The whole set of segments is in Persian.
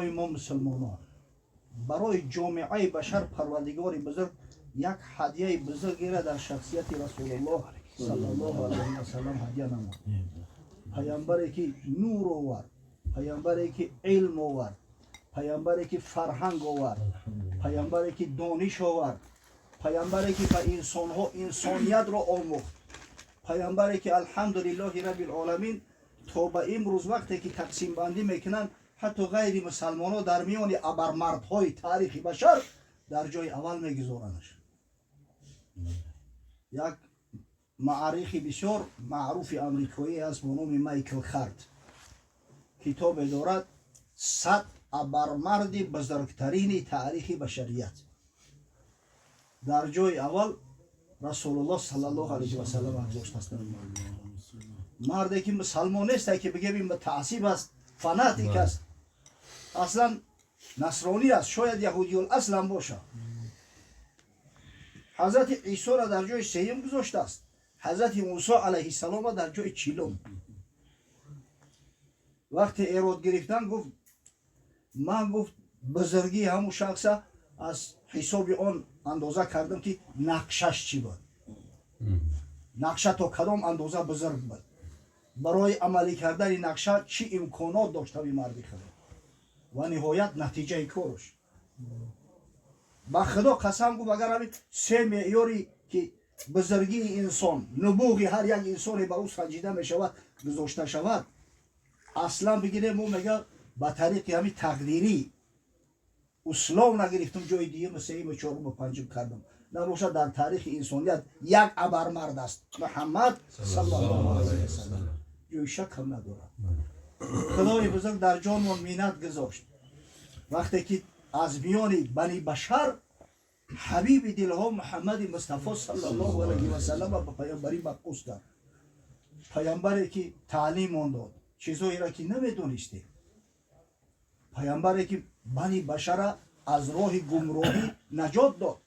برای ما مسلمانان، برای جامعه بشر پروردگار بزرگ یک هدیه بزرگی را در شخصیت رسول الله صلی الله علیه و سلم هدیه نمود. پیامبری که نور آورد، پیامبری که علم آورد، پیامبری که فرهنگ آورد، پیامبری که دانش آورد، پیامبری که به انسانها انسانیت را آموخت، پیامبری که الحمدلله رب العالمین تا به امروز وقتی که تقسیم بندی میکنن حتی غیر مسلمان ها در میان ابرمردهای تاریخ بشر در جای اول میگذارنش. یک معرخ بسیار معروف امریکایی است به نام مایکل خارت کتاب دارد 100 ابرمرد بزرگترین تاریخ بشریت. در جای اول رسول الله صلی الله علیه و سلم گذاشته است. مردی که مسلمان نیست که بگیم به تعصیب است، فناتیک است، اصلا نصرانی است، شاید یهودی الاصل هم باشه. حضرت عیسی را در جای سوم گذاشته است، حضرت موسی علیه السلام را در جای چهارم. وقتی ایراد گرفتن گفت من گفت بزرگی همون شخص از حساب آن اندازه کردم که نقشش چی بود، نقشه تا کدام اندازه بزرگ بود، برای عملی کردن نقشه چی امکانات داشته بی مردی خدا و نهایت نتیجه کارش. با خدا قسم گفت اگر همین سه معیاری که بزرگی انسان، نبوغی هر یک انسانی به او سنجیده می شود گذاشته شود، اصلا بگیریم او میگه به طریق همین تقدیری اسلام نگرفتم جای دیگه سوم چهارم و پنجم کردم، نباشد در تاریخ انسانیت یک ابرمرد است محمد صلی الله علیه و سلم، جای شک هم ندارد. خدای بزرگ در جان و مینت گذاشت وقتی که از میان بنی بشر حبیب دلها محمد مصطفی صلی الله علیه و سلم به پیامبری مبعوث کرد. پیامبری که تعلیم آن داد چیزایی را که نمیدونسته، پیامبری که بنی بشر از راه گمراهی نجات داد.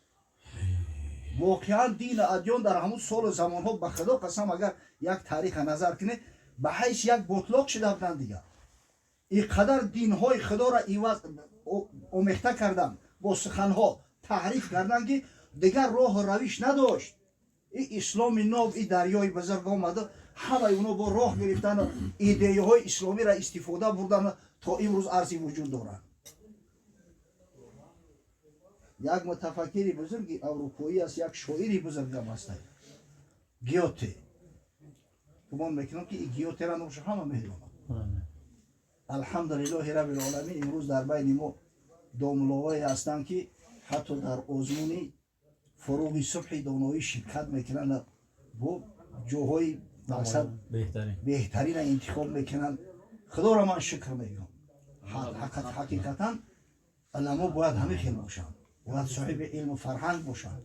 واقعا دین ادیان در همون سال زمان ها به خدا قسم اگر یک تاریخ نظر کنه به حیث یک بطلاق شده بودن دیگه. اینقدر دین های خدا را ایواز آمیخته کردن، با سخن ها تحریف کردن که دیگر راه و روش نداشت. این اسلام ناب این دریای بزرگ آمده، همه اونا با راه گرفتن و ایده های اسلامی را استفاده بردن تا امروز ارزی وجود دارن. یک متفکری بزرگ اروپایی است، یک شاعری بزرگ هم است، گیوته. گمان میکنم که این گیوته را نوش همه میدونم. الحمدلله رب العالمین امروز در بین ما داملاوایی هستند که حتی در آزمونی فروغ صبح دانایی شرکت میکنن، با جاهای مقصد بهترین انتخاب میکنن. خدا را من شکر میگم. حقیقتا علما باید همه خیل باشن، باید صاحب علم و فرهنگ باشن.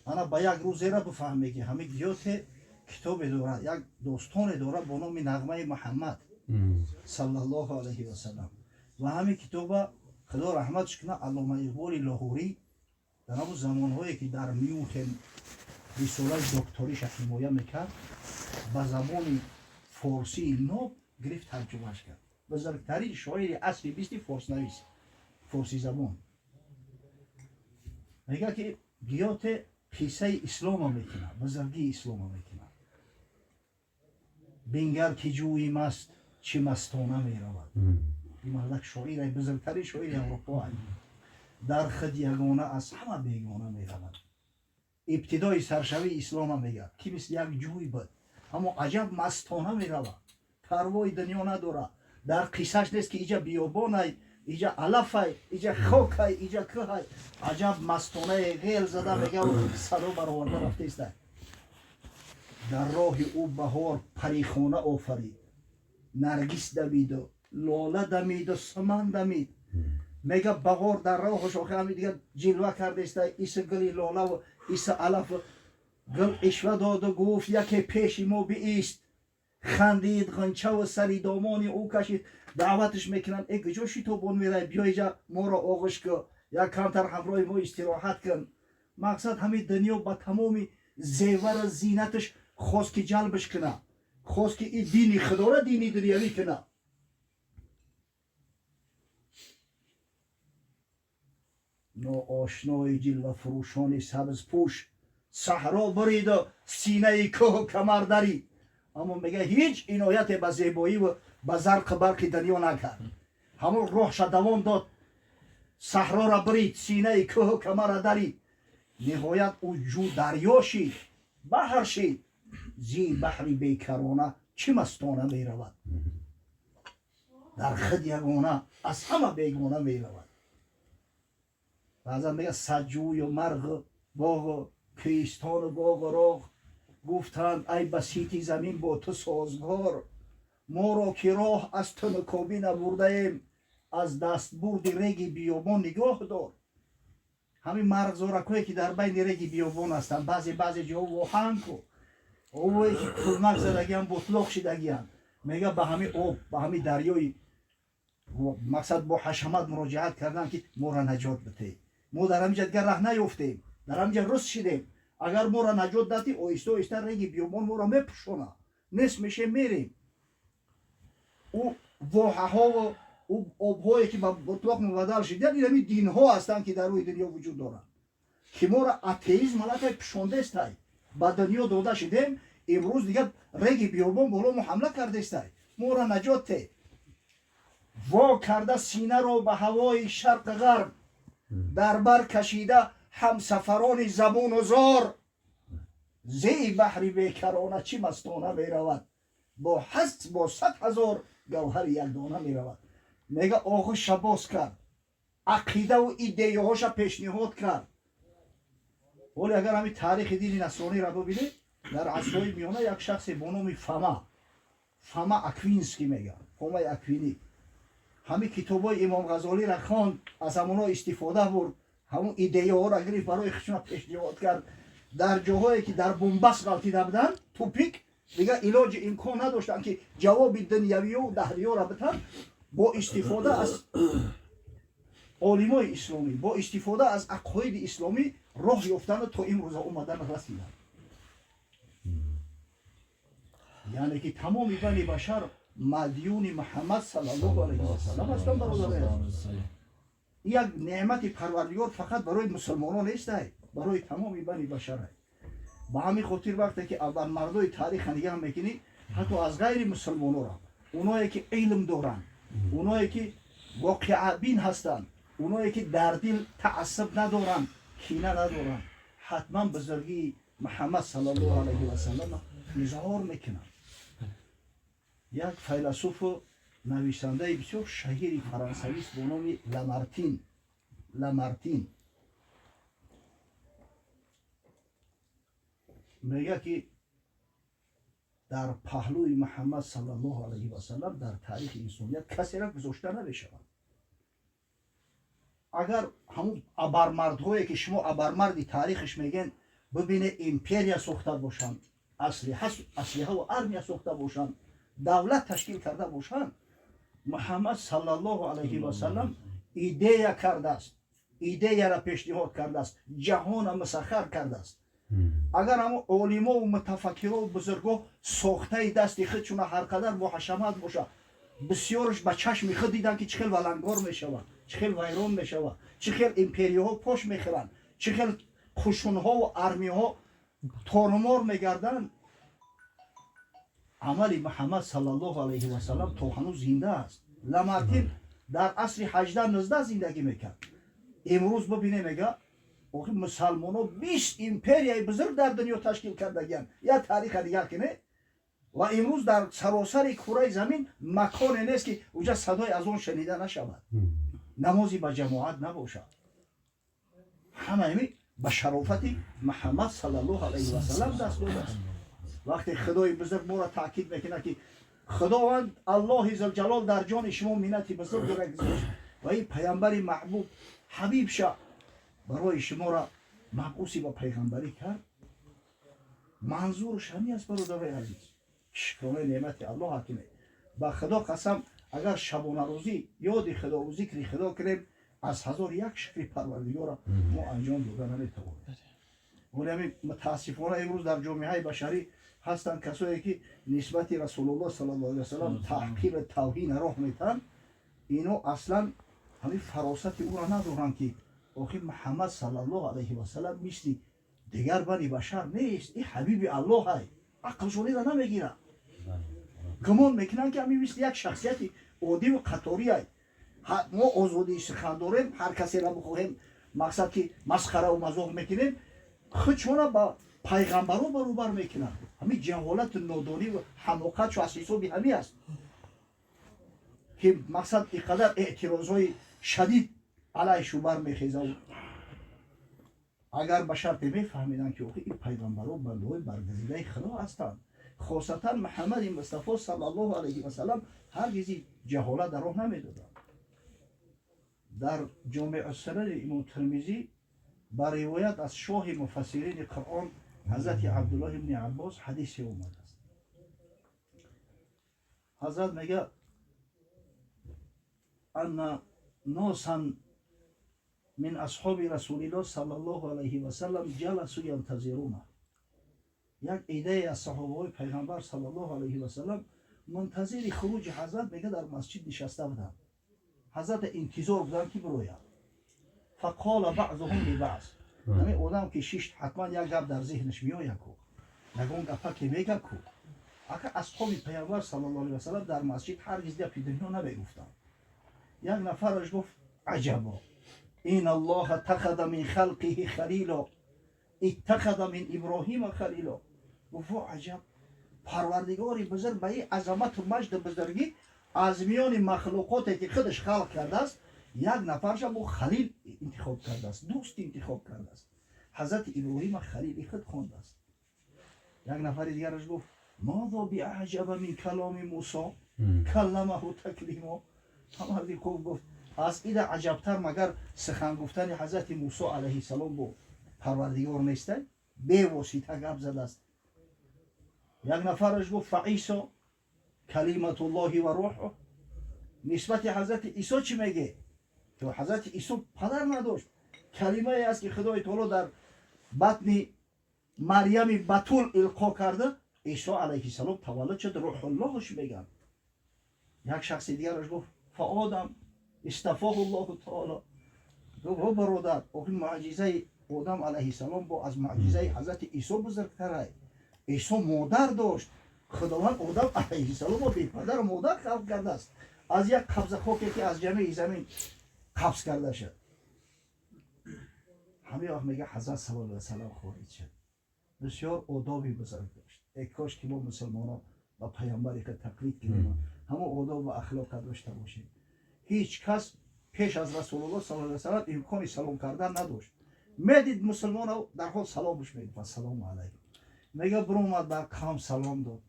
انا با یک روز را بفهمه که همه گیوت کتاب داره، یک داستان داره با نام نغمه محمد صلی الله علیه و سلم و همین کتاب خدا رحمتش کنه علامه اقبال لاهوری در همون زمانهایی که در میونخن رساله دکتریش حمایت میکرد به زبان فارسی ناب گرفت ترجمهش کرد. بزرگترین شاعر اصلی بیستی فارس نویس، فارسی زبان. میگه که گیوت قصه اسلام میکنه، بزرگی اسلام میکنه. بنگر که جوی مست چه مستانه میرود. این مردک شاعر بزرگترین شاعر اروپا است. در خود یگانه از همه بیگانه میرود. ابتدای سرشوی اسلام میگه که مثل یک جوی بود، اما عجب مستانه میرود، پروای دنیا نداره. در قصهش نیست که اینجا بیابان ای، اینجا علف ای، اینجا خاک ای، اینجا که ای، عجب مستانه غیل زده میگه و صدا برآورده رفته است. در راه او بهار پریخانه آفرید، نرگس دمید و لاله دمید و سمن دمید. میگه بهار در راهش آخه همین دیگه جلوه کرده است، ایس گلی لاله و ایس علف گل اشوه داد و گفت یکی پیش ما بیست، خندید غنچه و سری دامان او کشید. دعوتش میکنن ای کجاشی تو بون میره، بیا اینجا ما را آغوش کن، یک کمتر همراه ما استراحت کن. مقصد همین دنیا با تمامی زیور و زینتش خواست که جلبش کنه، خواست که این دینی خدا را دینی دنیاوی کنه. ناآشنای جلوه فروشان سبز پوش صحرا برید و سینه کوه و کمر درید، اما میگه هیچ عنایت به زیبایی و به زرق برق دنیا نکرد. همون روحش دوام داد، صحرا را برید، سینه کوه و کمر را درید. نهایت او جو دریا شید، بحر شید. زی بحری بیکرانه چه مستانه می رود، در خود یگانه از همه بیگانه می رود. بعضا میگه سجوی و مرغ باغ و کیستان و باغ و راغ گفتند ای بسیطی زمین با تو سازگار، ما را که راه از تو نکابی نبرده ایم، از دست برد رگ بیابان نگاه دار. همین مرغ زورکایی که در بین رگ بیابان هستند، بعضی جا وحنگ و اوهایی که کلمک زدگی هم بطلاق شدگی هم، میگه به همین آب به همین دریای مقصد با حشمت مراجعت کردن که ما را نجات بده. ما در همینجا دیگر ره نیفتیم، در همینجا رس شدیم. اگر ما را نجات دادی آیسته آیسته رگ بیابان ما را میپوشونه، نصف میشه میریم. او واحه ها و او آبهایی که به بطلاق مبدل شده این همین دین ها هستند که در روی دنیا وجود دارند که ما را اتئیسم حالت پشانده است، به دنیا داده شدیم. امروز دیگه رگ بیابان بالا ما حمله کرده است، ما را نجات ده. وا کرده سینه را به هوای شرق غرب، در بر کشیده همسفران زبون و زار. زی بحری بیکرانه چی مستانه می رود، با 100,000 گوهر یک دانه می رود. میگه آقا شباس کرد، عقیده و ایده هاش پیشنهاد کرد. ولی اگر همین تاریخ دین نصرانی را ببینید، در عصرهای میانه یک شخص با نام فما اکوینسکی میگه، فما اکوینی، همین کتابای امام غزالی را خواند، از همونا استفاده برد، همون ایده ها را گرفت برای خودش پیشنهاد کرد. در جاهایی که در بنبست غلطیده بودن توپیک دیگه علاج امکان نداشتن که جواب دنیوی و دهری ها را بدن، با استفاده از علمای اسلامی، با استفاده از عقاید اسلامی راه یافتن تا این روزا اومدن رسیدن. یعنی که تمام بنی بشر مدیون محمد صلی الله علیه و سلم هستند. برادران، یک نعمت پروردگار فقط برای مسلمانان نیست، برای تمام بنی بشر است. با همین خاطر وقتی که اول مردای تاریخ نگاه میکنی، حتی از غیر مسلمانان را، اونایی که علم دارن، اونایی که واقع بین هستن، اونایی که در دل تعصب ندارن، کینه ندارن، حتما بزرگی محمد صلی الله علیه و سلم اظهار میکنن. یک فیلسوف و نویسنده بسیار شهیر فرانسوی است با نام لامارتین میگه که در پهلوی محمد صلی الله علیه و سلم در تاریخ انسانیت کسی را گذاشته نمیشود. اگر همون ابرمردهایی که شما ابرمردی تاریخش میگن ببینه امپریا ساخته باشند، اسلحه و ارمیا ساخته باشند، دولت تشکیل کرده باشند، محمد صلی الله علیه و سلم ایده کرده است، ایده را پیشنهاد کرده است، جهان مسخر کرده است. اگر هم علما و متفکرها و بزرگا ساخته دست خودشون هر قدر با حشمت باشه، بسیارش به چشم خود دیدن که چخیل ولنگار میشود، چخیل ویران میشود، چخیل امپریاها پاش میخورن، چخیل خشونها و ارمیها تارمار میگردن. عمل محمد صلی الله علیه و سلم تا هنوز زنده است. لامارتین در عصر 18-19 زندگی میکرد. امروز ببینه میگه مسلمان ها 20 امپریای بزرگ در دنیا تشکیل کردگیان، یا تاریخ دیگر کنه. و امروز در سراسر کره زمین مکانی نیست که اونجا صدای از اون شنیده نشود، نمازی با جماعت نباشد. همه همی به شرافت محمد صلی الله علیه و سلم دست داده است. وقتی خدای بزرگ ما را تاکید میکنه که خداوند الله ذوالجلال در جان شما منت بزرگ را گذاشت و این پیامبر محبوب حبیب شاه برای شما را مبعوثی با پیغمبری کرد، منظورش همین است. برادرای عزیز، شکر نعمت الله حکیمه. با خدا قسم اگر شبانه روزی یاد خدا و ذکر خدا کنیم، از 1001 شکر پروردگار را ما انجام داده نمیتوانیم. ولی همین متاسفانه امروز در جامعه بشری هستند کسایی که نسبت رسول الله صلی الله علیه و سلم تحقیر توهین راه میتن. اینو اصلا همین فراست او را ندارن که آخی محمد صلی الله علیه و سلم مثل دیگر بنی بشر نیست، این حبیب الله های عقلشون را نمیگیره، گمان میکنن که همین مثل یک شخصیت عادی و قطاری های. ما آزادی سخن داریم، هر کسی را بخواهیم مقصد که مسخره و مزاح میکنیم، خودشون با پیغمبران برابر میکنن. همین جهالت نادانی و حماقت شو از حساب همین است که مقصد اینقدر اعتراض های شدید علیه برمیخیزه. اگر به شرط میفهمیدن که این پیغمبران بنده های برگزیده خدا هستند، خاصتا محمد مصطفی صلی الله علیه و سلم هرگز جهالت در راه نمیدادند. در جامع السنن امام ترمذی با روایت از شاه مفسرین قرآن حضرت عبدالله ابن عباس حدیثی اومده است. حضرت میگه ان ناسا من اصحاب رسول الله صلی الله علیه و سلم جلسوا ینتظرونه. یک ایده از صحابه پیغمبر صلی الله علیه و سلم منتظر خروج حضرت میگه در مسجد نشسته بودن. حضرت انتظار بودن که بروید. فقال بعضهم لبعض، همین آدم که شش حتما یک گپ در ذهنش میآید کو، یگان گپا که میگه کو. اگر اصحاب پیغمبر صلی الله علیه و سلم در مسجد هرگز گپی دنیا نمیگفتند. یک نفرش گفت عجبا این الله اتخذ من خلقه خلیلا اتخذ من ابراهیم خلیلا. گفت عجب، پروردگار بزرگ به این عظمت و مجد بزرگی از میان مخلوقاتی که خودش خلق کرده است یک نفرش با خلیل انتخاب کرده است، دوست انتخاب کرده است. حضرت ابراهیم خلیل خود خوانده است. یک نفر دیگرش گفت ماذا بعجب من کلام موسی کلمه تکلیما. همه گفت از این عجبتر مگر سخن گفتن حضرت موسی علیه السلام با پروردگار نیسته، به واسطه گپ زده است. یک نفرش گفت فعیسی کلمت الله و روحه. نسبت حضرت عیسی چی میگه؟ که حضرت عیسی پدر نداشت، کلمه ای است که خدای تعالی در بطن مریم بتول القا کرده. عیسی علیه السلام تولد شد، روح اللهش میگن. یک شخص دیگرش گفت فآدم اصطفاه الله تعالی. گفت برادر این معجزه آدم علیه السلام با از معجزه حضرت عیسی بزرگتره. عیسی مادر داشت، خداوند آدم علیه السلام با بی پدر و مادر خلق کرده است، از یک قبضه خاکی که از جمعی زمین قبض کرده شد. همه وقت میگه حضرت صلی الله علیه وسلم خارج شد، بسیار آدابی بزرگ داشت. ای کاش که ما مسلمانان و پیامبری که تقلید کنیم همه آداب و اخلاق داشته باشیم. هیچ کس پیش از رسول الله صلی الله علیه وسلم امکان سلام کردن نداشت. میدید مسلمان در حال سلامش میدید و سلام علیکم میگه برومد بر قوم سلام داد.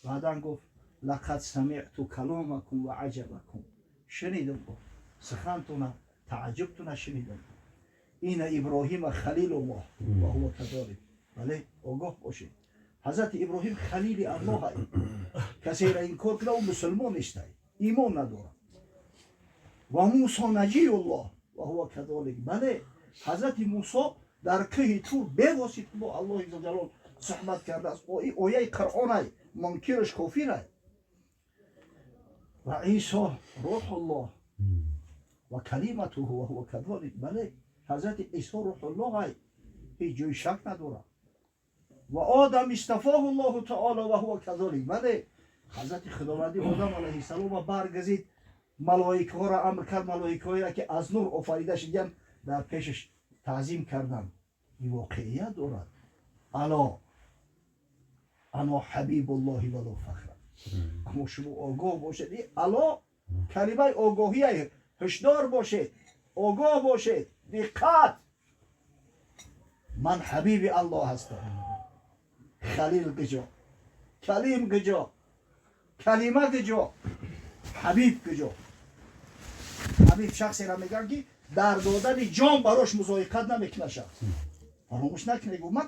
بعدا گفت لقد سمعت کلامکم و عجبکم. شنیدم سخنتون، تعجبتون شنیدم. این ابراهیم خلیل الله و هو کذالک. بله آگاه باشید حضرت ابراهیم خلیل الله کسی را انکار کنه و مسلمان نیست، ایمان نداره. و موسی نجی الله و هو کذالک. بله حضرت موسی در کوه طور به واسطه با الله عزوجل صحبت کرده است. آیه قرآن منکرش کافر. و عیسی روح الله و کلمته و هو کذالک. بله حضرت عیسی روح الله هیچ جای شک نداره. و آدم اصطفاه الله تعالی و هو کذالک. بله حضرت خداوندی آدم علیه السلام برگزید، ملائکه ها را امر کرد، ملائکه هایی را که از نور آفریده شدند در پیشش تعظیم کردند. این واقعیت دارد. انا حبیب الله ولا فخر. اما شما آگاه باشید، این الا کلمه آگاهی، هشدار باشید، آگاه باشید، دقت. من حبیب الله هستم. خلیل کجا، کلیم کجا، کلمه کجا، حبیب کجا. حبیب شخصی را میگن که در دادن جان براش مضایقت نمیکنه. شخص فراموش نکنید من